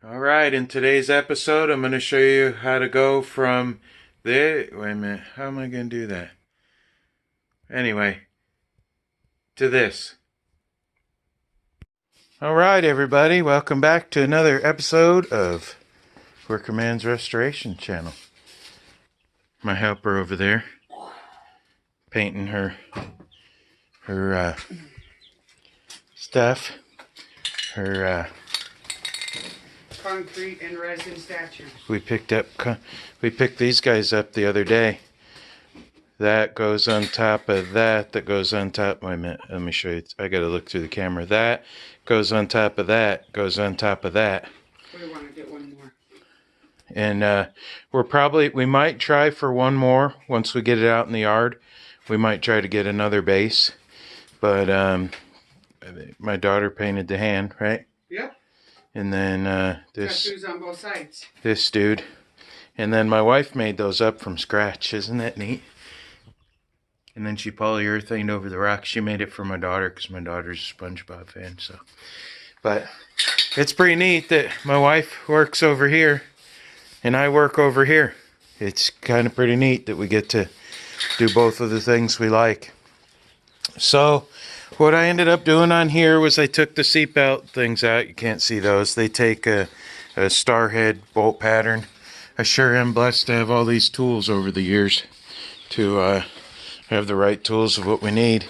Alright, in today's episode, I'm going to show you how to go from this. Wait a minute, how am I going to do that? Anyway, to this. Alright, everybody, welcome back to another episode of Worker Man's Restoration Channel. My helper over there, painting her stuff, her concrete and resin statues. We picked these guys up the other day. That goes on top of that. That goes on top. Wait a minute. Let me show you. I got to look through the camera. That goes on top of that. Goes on top of that. We want to get one more. And we might try for one more once we get it out in the yard. We might try to get another base. But my daughter painted the hand, right? Yep. And then tattoos on both sides. This dude. And then my wife made those up from scratch. Isn't that neat? And then she polyurethaned over the rock. She made it for my daughter because my daughter's a SpongeBob fan. But it's pretty neat that my wife works over here and I work over here. It's kind of pretty neat that we get to do both of the things we like. So what I ended up doing on here was I took the seatbelt things out. You can't see those. They take a star head bolt pattern. I sure am blessed to have all these tools over the years to have the right tools of what we need.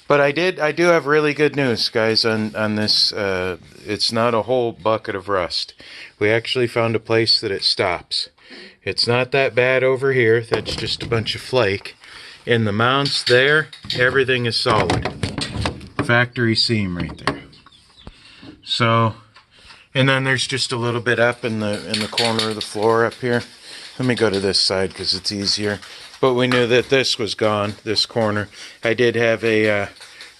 But I do have really good news, guys, on this. It's not a whole bucket of rust. We actually found a place that it stops. It's not that bad over here. That's just a bunch of flake. In the mounts there, everything is solid. Factory seam right there. So, and then there's just a little bit up in the corner of the floor up here. Let me go to this side because it's easier. But we knew that this was gone, this corner. I did have a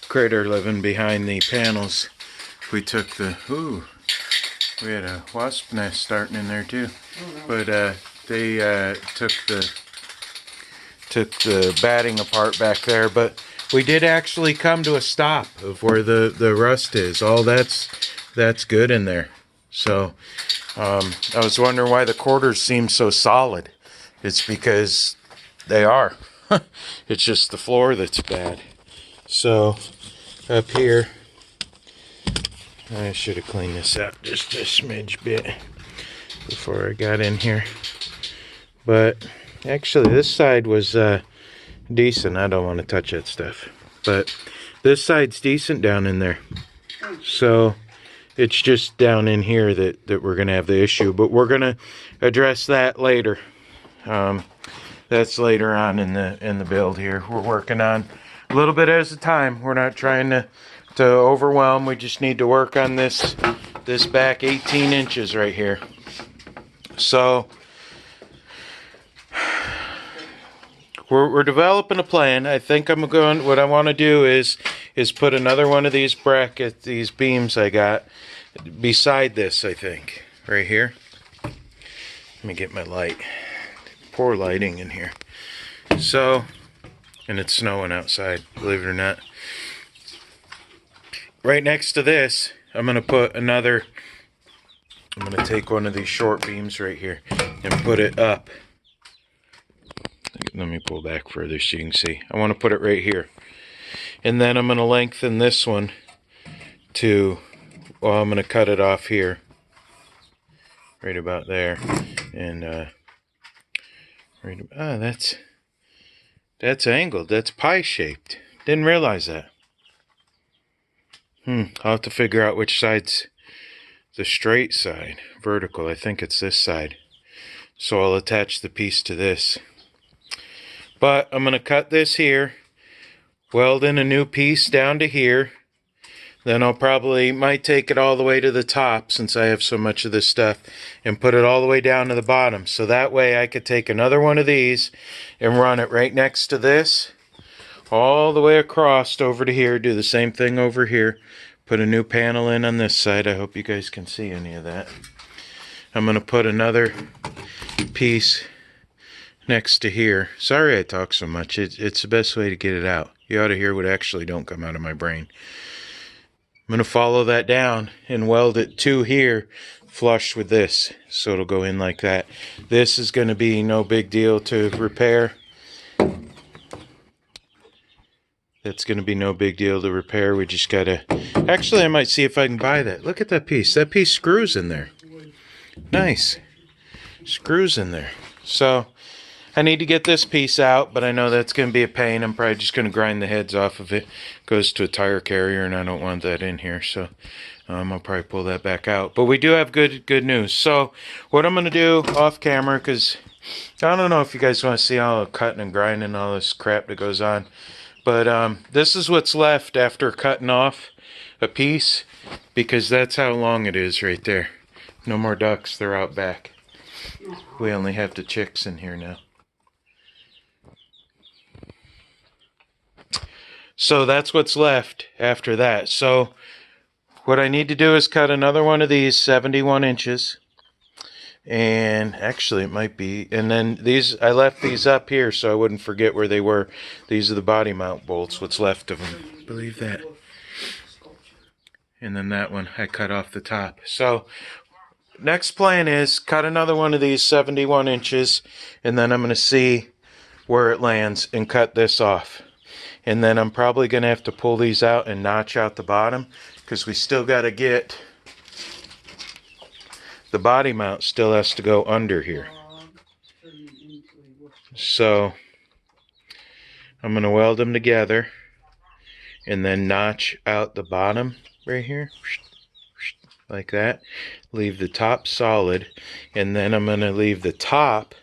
critter living behind the panels. We took we had a wasp nest starting in there too. But they took the batting apart back there. But we did actually come to a stop of where the rust is. All that's good in there. So I was wondering why the quarters seem so solid. It's because they are. It's just the floor that's bad. So up here, I should have cleaned this out just a smidge bit before I got in here. But actually this side was decent. I don't want to touch that stuff. But this side's decent down in there. So it's just down in here that we're going to have the issue. But we're going to address that later. That's later on in the build here. We're working on a little bit at a time. We're not trying to overwhelm. We just need to work on this back 18 inches right here. So we're developing a plan. I think what I want to do is put another one of these these beams I got beside this, I think. Right here. Let me get my light. Poor lighting in here. So, and it's snowing outside, believe it or not. Right next to this, I'm going to take one of these short beams right here and put it up. Let me pull back further so you can see. I want to put it right here. And then I'm going to lengthen this one I'm going to cut it off here. Right about there. And, that's angled. That's pie-shaped. Didn't realize that. I'll have to figure out which side's the straight side. Vertical. I think it's this side. So I'll attach the piece to this. But I'm going to cut this here. Weld in a new piece down to here. Then might take it all the way to the top since I have so much of this stuff and put it all the way down to the bottom. So that way I could take another one of these and run it right next to this all the way across over to here. Do the same thing over here. Put a new panel in on this side. I hope you guys can see any of that. I'm going to put another piece next to here. Sorry I talk so much. It's the best way to get it out. You ought to hear what actually don't come out of my brain. I'm going to follow that down and weld it to here flush with this, so it'll go in like that. This is going to be no big deal to repair. That's going to be no big deal to repair. We just got to... Actually, I might see if I can buy that. Look at that piece. That piece screws in there. Nice. Screws in there. So, I need to get this piece out, but I know that's going to be a pain. I'm probably just going to grind the heads off of it. Goes to a tire carrier, and I don't want that in here, so I'll probably pull that back out. But we do have good news. So, what I'm going to do off camera, because I don't know if you guys want to see all the cutting and grinding and all this crap that goes on. But this is what's left after cutting off a piece, because that's how long it is right there. No more ducks, they're out back. We only have the chicks in here now. So that's what's left after that. So what I need to do is cut another one of these 71 inches. And actually it might be, and then these, I left these up here so I wouldn't forget where they were. These are the body mount bolts, what's left of them. Believe that. And then that one I cut off the top. So next plan is cut another one of these 71 inches, and then I'm going to see where it lands and cut this off. And then I'm probably going to have to pull these out and notch out the bottom, because we still got to get... The body mount still has to go under here. So I'm going to weld them together and then notch out the bottom right here. Like that. Leave the top solid. And then I'm going to leave the top.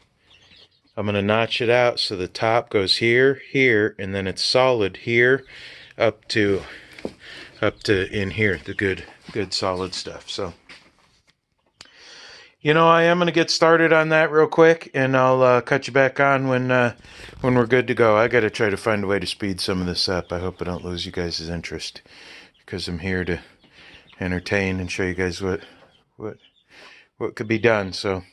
I'm going to notch it out so the top goes here, here, and then it's solid here up to in here. The good solid stuff. So, you know, I am going to get started on that real quick, and I'll cut you back on when we're good to go. I got to try to find a way to speed some of this up. I hope I don't lose you guys' interest, because I'm here to entertain and show you guys what could be done. So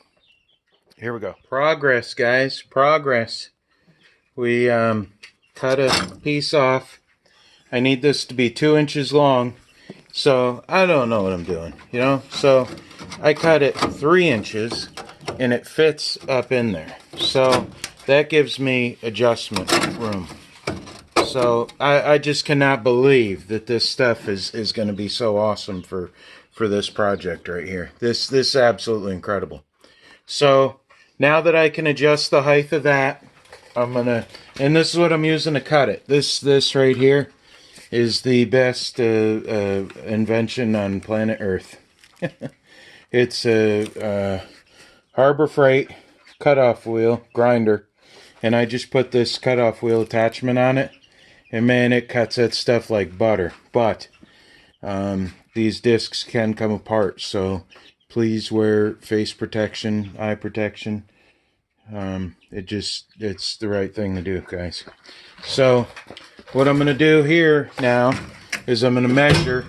here we go. Progress, guys. Progress. We cut a piece off. I need this to be 2 inches long. So I don't know what I'm doing, you know. So I cut it 3 inches and it fits up in there. So that gives me adjustment room. So I just cannot believe that this stuff is going to be so awesome for this project right here. This is absolutely incredible. So now that I can adjust the height of that, I'm gonna, and this is what I'm using to cut it. This right here is the best invention on planet Earth. It's a Harbor Freight cutoff wheel grinder, and I just put this cutoff wheel attachment on it, and man, it cuts that stuff like butter. But these discs can come apart, so please wear face protection, eye protection. It's the right thing to do, guys. So what I'm going to do here now is I'm going to measure.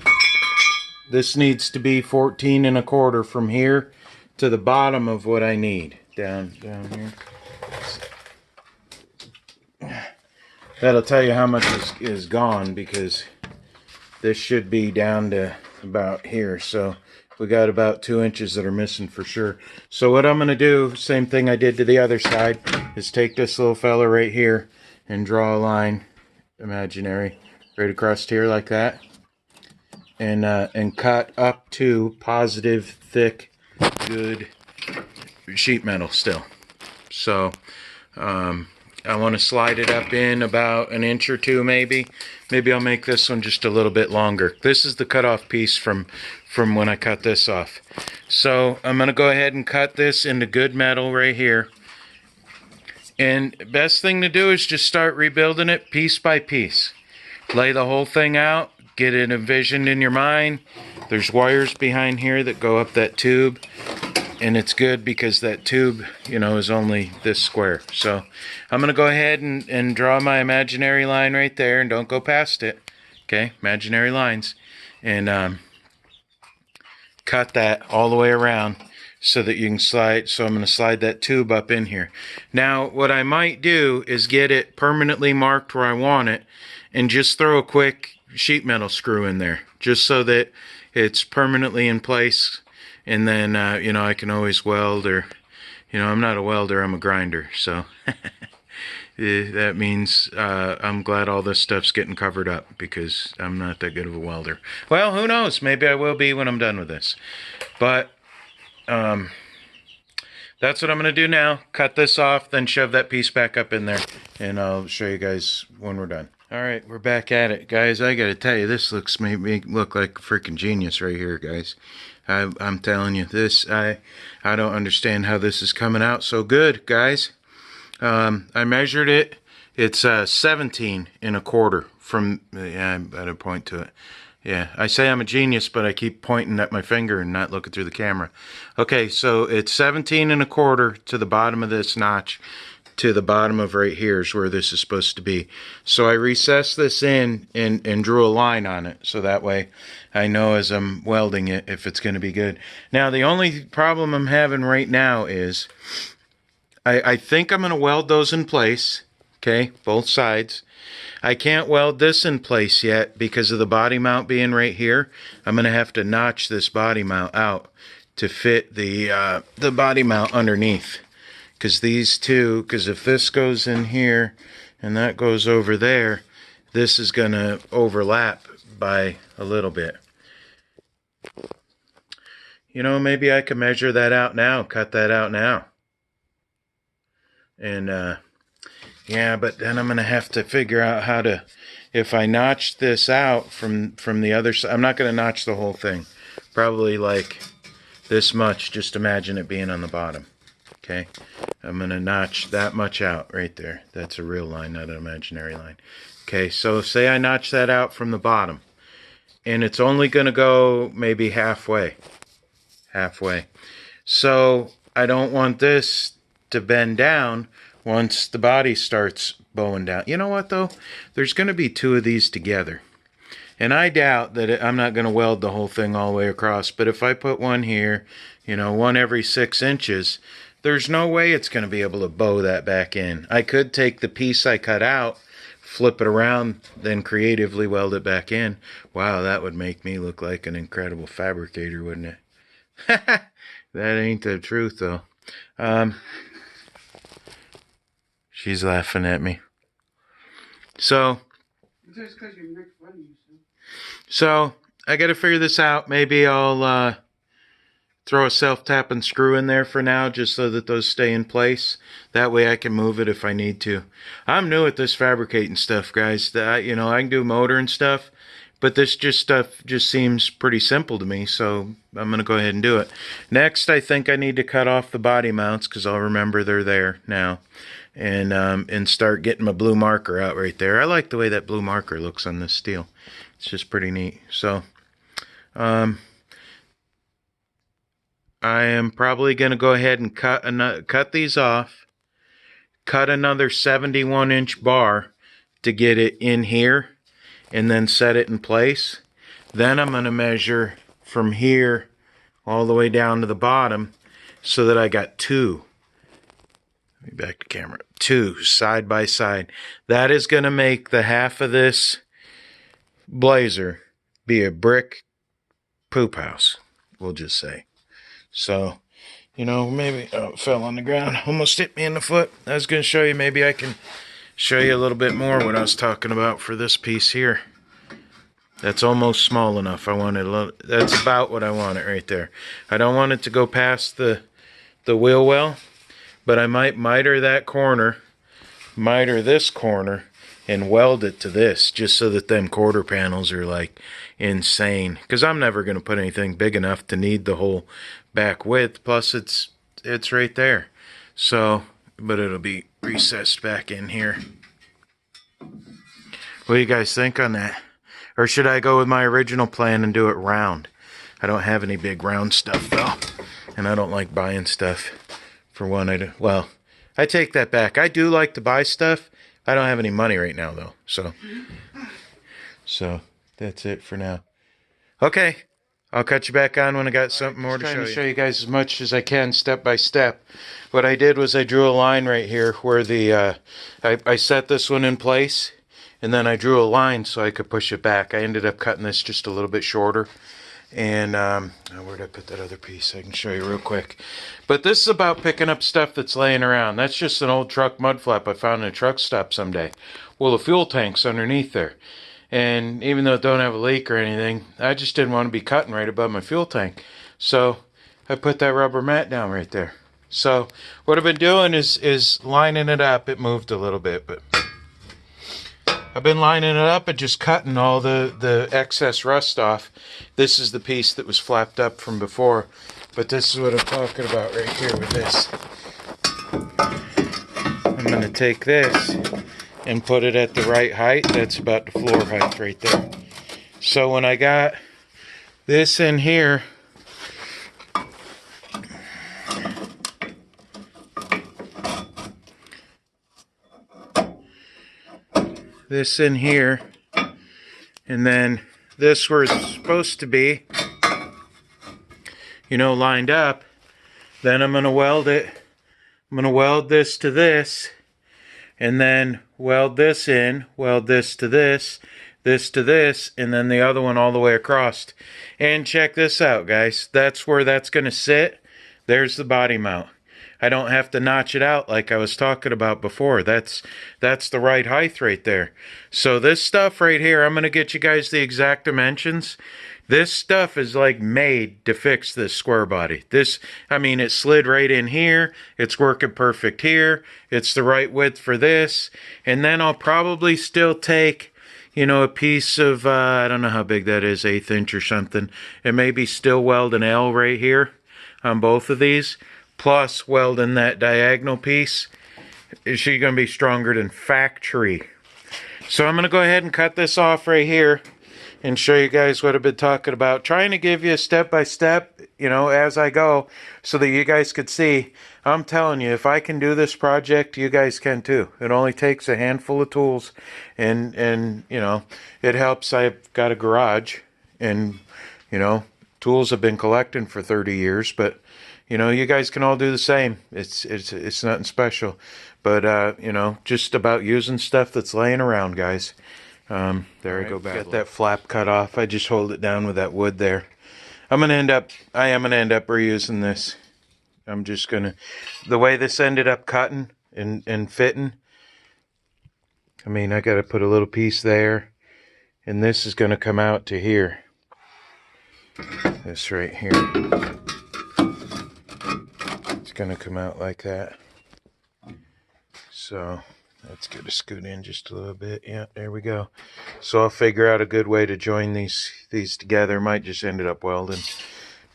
This needs to be 14 1/4 from here to the bottom of what I need. Down here. That'll tell you how much is gone, because this should be down to about here. So we got about 2 inches that are missing for sure. So what I'm going to do, same thing I did to the other side, is take this little fella right here and draw a line, imaginary, right across here like that, and cut up to positive, thick, good sheet metal still. So I want to slide it up in about 1 inch or 2 maybe. Maybe I'll make this one just a little bit longer. This is the cutoff piece from when I cut this off. So I'm going to go ahead and cut this into good metal right here. And best thing to do is just start rebuilding it piece by piece. Lay the whole thing out, get it envisioned in your mind. There's wires behind here that go up that tube, and it's good because that tube, you know, is only this square. So I'm going to go ahead and draw my imaginary line right there, and don't go past it. Okay, imaginary lines. And cut that all the way around so that you can slide. So I'm going to slide that tube up in here. Now what I might do is get it permanently marked where I want it, and just throw a quick sheet metal screw in there, just so that it's permanently in place And then, you know, I can always weld, or, you know, I'm not a welder, I'm a grinder. So that means I'm glad all this stuff's getting covered up, because I'm not that good of a welder. Well, who knows? Maybe I will be when I'm done with this. But that's what I'm going to do now. Cut this off, then shove that piece back up in there. And I'll show you guys when we're done. All right, we're back at it. Guys, I got to tell you, this made me look like a freaking genius right here, guys. I'm telling you, I don't understand how this is coming out so good, guys. I measured it. It's 17 and a quarter from, yeah, I better point to it. Yeah, I say I'm a genius, but I keep pointing at my finger and not looking through the camera. Okay, so it's 17 and a quarter to the bottom of this notch, to the bottom of right here is where this is supposed to be. So I recessed this in and drew a line on it, so that way I know as I'm welding it if it's going to be good. Now, the only problem I'm having right now is I think I'm going to weld those in place, okay, both sides. I can't weld this in place yet because of the body mount being right here. I'm going to have to notch this body mount out to fit the body mount underneath. Because these two, because if this goes in here and that goes over there, this is going to overlap by a little bit. You know, maybe I can measure that out now, cut that out now. And, yeah, but then I'm going to have to figure out how to, if I notch this out from the other side, I'm not going to notch the whole thing. Probably like this much, just imagine it being on the bottom. Okay, I'm going to notch that much out right there. That's a real line, not an imaginary line. Okay, so say I notch that out from the bottom, and it's only going to go maybe halfway. So I don't want this to bend down once the body starts bowing down. You know what, though? There's going to be two of these together. And I doubt that I'm not going to weld the whole thing all the way across. But if I put one here, you know, one every 6 inches, there's no way it's going to be able to bow that back in. I could take the piece I cut out, flip it around, then creatively weld it back in. Wow, that would make me look like an incredible fabricator, wouldn't it? That ain't the truth, though. She's laughing at me. So I got to figure this out. Maybe I'll throw a self-tapping screw in there for now, just so that those stay in place. That way I can move it if I need to. I'm new at this fabricating stuff, guys. You know, I can do motor and stuff, but this stuff just seems pretty simple to me, so I'm going to go ahead and do it. Next, I think I need to cut off the body mounts, because I'll remember they're there now. And start getting my blue marker out right there. I like the way that blue marker looks on this steel. It's just pretty neat. So, I am probably going to go ahead and cut these off. Cut another 71-inch bar to get it in here, and then set it in place. Then I'm going to measure from here all the way down to the bottom, so that I got two. Back to camera. Two side by side. That is going to make the half of this blazer be a brick poop house, we'll just say. So, you know, maybe, oh, it fell on the ground, almost hit me in the foot. I was going to show you, maybe I can show you a little bit more what I was talking about for this piece here. That's almost small enough. I want it a little, that's about what I want it right there. I don't want it to go past the wheel well. But I might miter that corner, miter this corner, and weld it to this, just so that them quarter panels are like insane. Because I'm never going to put anything big enough to need the whole back width. Plus, it's right there. So, but it'll be recessed back in here. What do you guys think on that? Or should I go with my original plan and do it round? I don't have any big round stuff, though. And I don't like buying stuff. For one, I take that back. I do like to buy stuff. I don't have any money right now, though. So that's it for now. Okay, I'll cut you back on when I got something more to show you. I'm trying to show you guys as much as I can, step by step. What I did was I drew a line right here where I set this one in place, and then I drew a line so I could push it back. I ended up cutting this just a little bit shorter. And where'd I put that other piece? I can show you real quick. But this is about picking up stuff that's laying around. That's just an old truck mud flap I found in a truck stop someday. Well, the fuel tank's underneath there. And even though it don't have a leak or anything, I just didn't want to be cutting right above my fuel tank. So I put that rubber mat down right there. So what I've been doing is lining it up. It moved a little bit, but I've been lining it up and just cutting all the excess rust off. This is the piece that was flapped up from before, but this is what I'm talking about right here with this. I'm going to take this and put it at the right height. That's about the floor height right there. So when I got this in here, and then this where it's supposed to be, you know, lined up, then I'm going to weld it. I'm going to weld this to this, and then weld this in, weld this to this to this, and then the other one all the way across. And check this out, guys. That's where that's going to sit. There's the body mount. I don't have to notch it out like I was talking about before. That's the right height right there. So this stuff right here, I'm going to get you guys the exact dimensions. This stuff is like made to fix this square body. This, I mean, it slid right in here. It's working perfect here. It's the right width for this. And then I'll probably still take, you know, a piece of, I don't know how big that is, 1/8 inch or something. And maybe still weld an L right here on both of these. Plus welding that diagonal piece. Is she going to be stronger than factory? So I'm going to go ahead and cut this off right here and show you guys what I've been talking about. Trying to give you a step-by-step, you know, as I go, so that you guys could see. I'm telling you, if I can do this project, you guys can too. It only takes a handful of tools, and you know, it helps. I've got a garage, and you know, tools I've been collecting for 30 years, but you know, you guys can all do the same. It's nothing special, but you know, just about using stuff that's laying around, guys. There I go back. Got that flap cut off. I just hold it down with that wood there. I am gonna end up reusing this. I'm just gonna, the way this ended up cutting and fitting. I mean, I got to put a little piece there, and this is gonna come out to here. This right here. It's gonna come out like that. So let's get a scoot in just a little bit. Yeah, there we go. So I'll figure out a good way to join these together. Might just ended up welding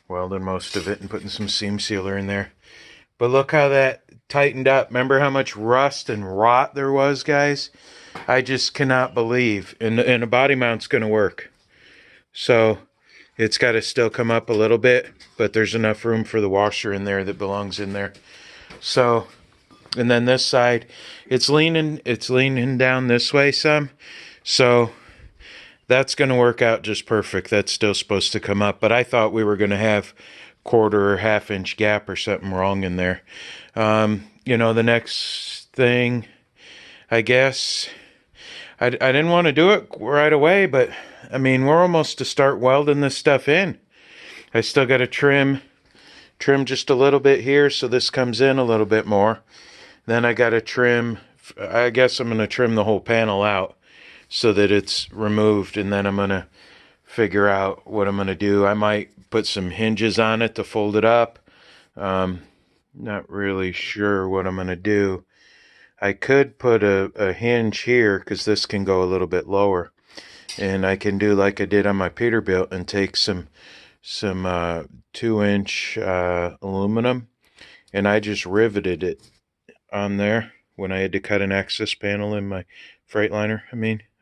most of it and putting some seam sealer in there. But look how that tightened up. Remember how much rust and rot there was, guys? I just cannot believe. And a body mount's going to work. So it's got to still come up a little bit, but there's enough room for the washer in there that belongs in there. So, and then this side, it's leaning down this way some. So that's going to work out just perfect. That's still supposed to come up, but I thought we were going to have 1/4 or 1/2 inch gap or something wrong in there. You know, the next thing, I guess, I didn't want to do it right away, but I mean, we're almost to start welding this stuff in. I still got to trim just a little bit here so this comes in a little bit more. Then I got to trim, I guess I'm going to trim the whole panel out so that it's removed, and then I'm going to figure out what I'm going to do. I might put some hinges on it to fold it up. Not really sure what I'm going to do. I could put a hinge here because this can go a little bit lower. And I can do like I did on my Peterbilt and take some 2-inch aluminum, and I just riveted it on there when I had to cut an access panel in my Freightliner.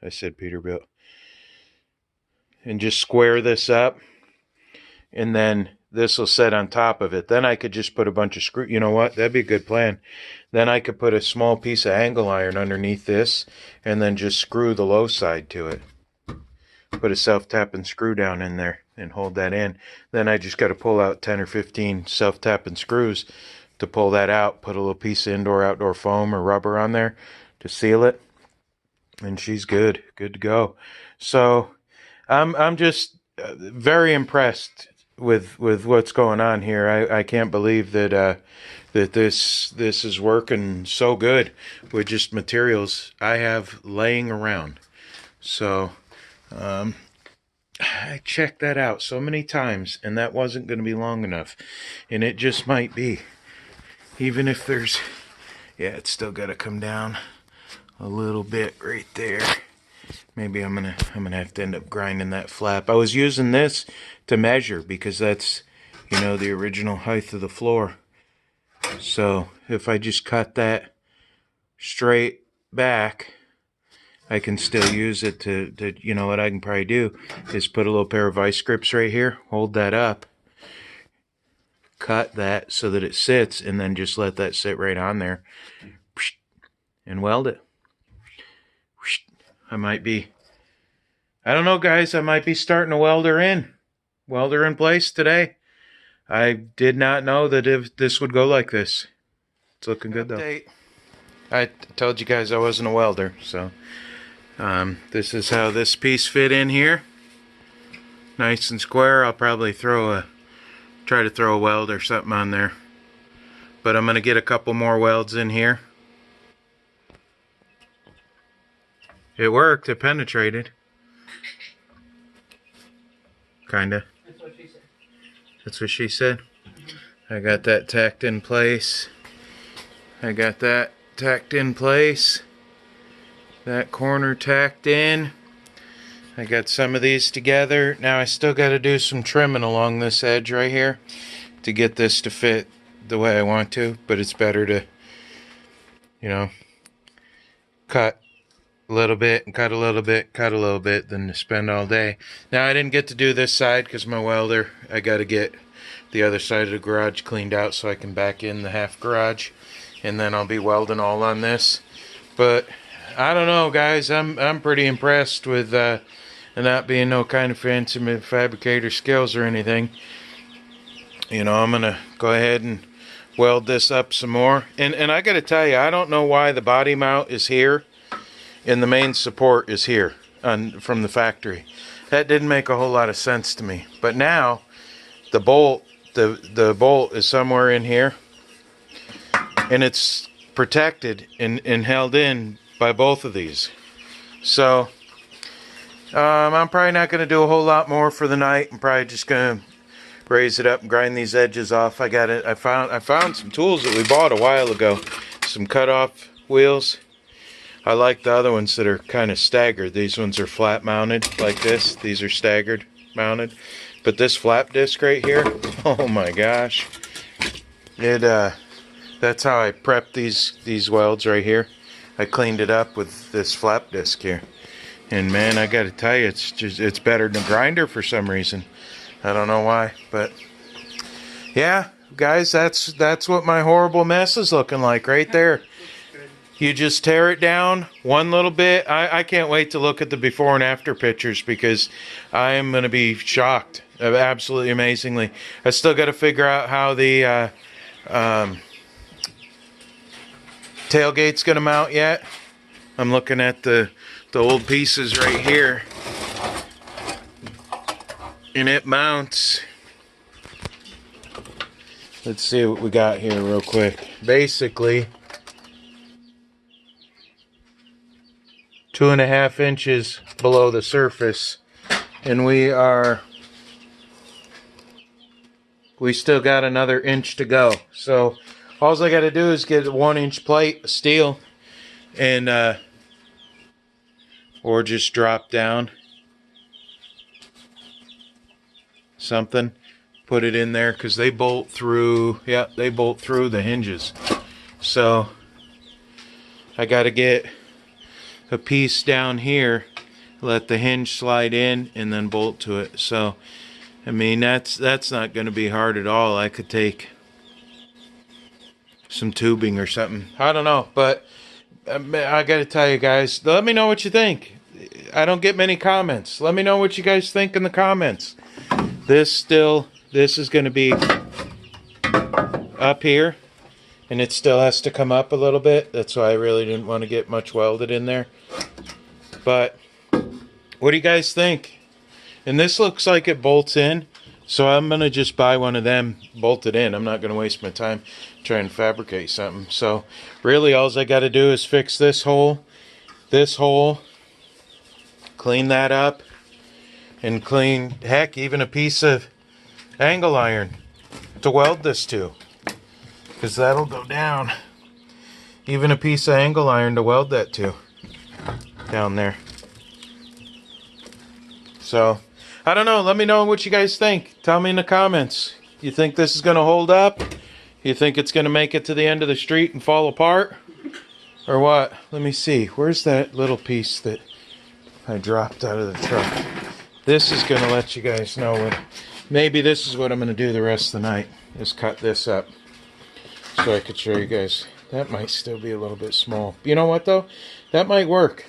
I said Peterbilt. And just square this up, and then this will set on top of it. Then I could just put a bunch of screws. You know what? That'd be a good plan. Then I could put a small piece of angle iron underneath this and then just screw the low side to it. Put a self-tapping screw down in there and hold that in. Then I just got to pull out 10 or 15 self-tapping screws to pull that out. Put a little piece of indoor-outdoor foam or rubber on there to seal it. And she's good to go. So I'm just very impressed with what's going on here. I can't believe that that this is working so good with just materials I have laying around. So I checked that out so many times, and that wasn't going to be long enough, and it just might be. Even if there's, yeah, it's still got to come down a little bit right there. Maybe I'm gonna have to end up grinding that flap. I was using this to measure because that's, you know, the original height of the floor. So if I just cut that straight back, I can still use it to you know, what I can probably do is put a little pair of vice grips right here, hold that up, cut that so that it sits, and then just let that sit right on there and weld it. I don't know, guys, I might be starting a welder in place today. I did not know that if this would go like this. It's looking good though. I told you guys I wasn't a welder, so this is how this piece fit in here. Nice and square. I'll probably try to throw a weld or something on there. But I'm gonna get a couple more welds in here. It worked, it penetrated. Kinda. That's what she said. That's what she said. I got that tacked in place. I got that tacked in place. That corner tacked in. I got some of these together. Now I still got to do some trimming along this edge right here to get this to fit the way I want to, but it's better to, you know, cut a little bit and cut a little bit, cut a little bit than to spend all day. Now I didn't get to do this side because my welder, I got to get the other side of the garage cleaned out so I can back in the half garage, and then I'll be welding all on this. But I don't know, guys, I'm pretty impressed with not being no kind of fancy fabricator skills or anything. You know, I'm gonna go ahead and weld this up some more, and I gotta tell you, I don't know why the body mount is here and the main support is here from the factory. That didn't make a whole lot of sense to me. But now the bolt is somewhere in here, and it's protected and held in by both of these. So I'm probably not going to do a whole lot more for the night. I'm probably just going to raise it up and grind these edges off. I found some tools that we bought a while ago, some cut-off wheels. I like the other ones that are kind of staggered. These ones are flat mounted like this. These are staggered mounted. But this flap disc right here, oh my gosh. That's how I prepped these welds right here. I cleaned it up with this flap disc here. And man, I gotta tell you, it's better than a grinder for some reason. I don't know why, but yeah, guys, that's what my horrible mess is looking like right there. You just tear it down one little bit. I can't wait to look at the before and after pictures because I am going to be shocked. Absolutely amazingly. I still got to figure out how the tailgate's going to mount yet. I'm looking at the old pieces right here. And it mounts. Let's see what we got here real quick. Basically, 2.5 inches below the surface, and we still got another inch to go. So all I got to do is get a 1-inch plate of steel, and or just drop down something, put it in there, because they bolt through. Yeah, they bolt through the hinges. So I got to get a piece down here, let the hinge slide in, and then bolt to it. So I mean, that's not going to be hard at all. I could take some tubing or something. I don't know, but I got to tell you guys, let me know what you think. I don't get many comments. Let me know what you guys think in the comments. This is going to be up here, and it still has to come up a little bit. That's why I really didn't want to get much welded in there. But what do you guys think? And this looks like it bolts in. So I'm going to just buy one of them bolted in. I'm not going to waste my time trying to fabricate something. So really all I got to do is fix this hole, clean that up, and clean, heck, even a piece of angle iron to weld this to. Because that'll go down. Even a piece of angle iron to weld that to. Down there. So, I don't know. Let me know what you guys think. Tell me in the comments. You think this is going to hold up? You think it's going to make it to the end of the street and fall apart? Or what? Let me see. Where's that little piece that I dropped out of the truck? This is going to let you guys know what... Maybe this is what I'm going to do the rest of the night. Is cut this up. So I could show you guys. That might still be a little bit small. You know what though? That might work.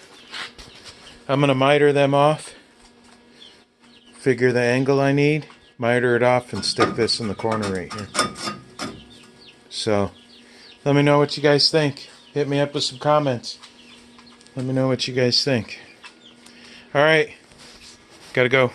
I'm going to miter them off. Figure the angle I need. Miter it off and stick this in the corner right here. So, let me know what you guys think. Hit me up with some comments. Let me know what you guys think. Alright. Gotta go.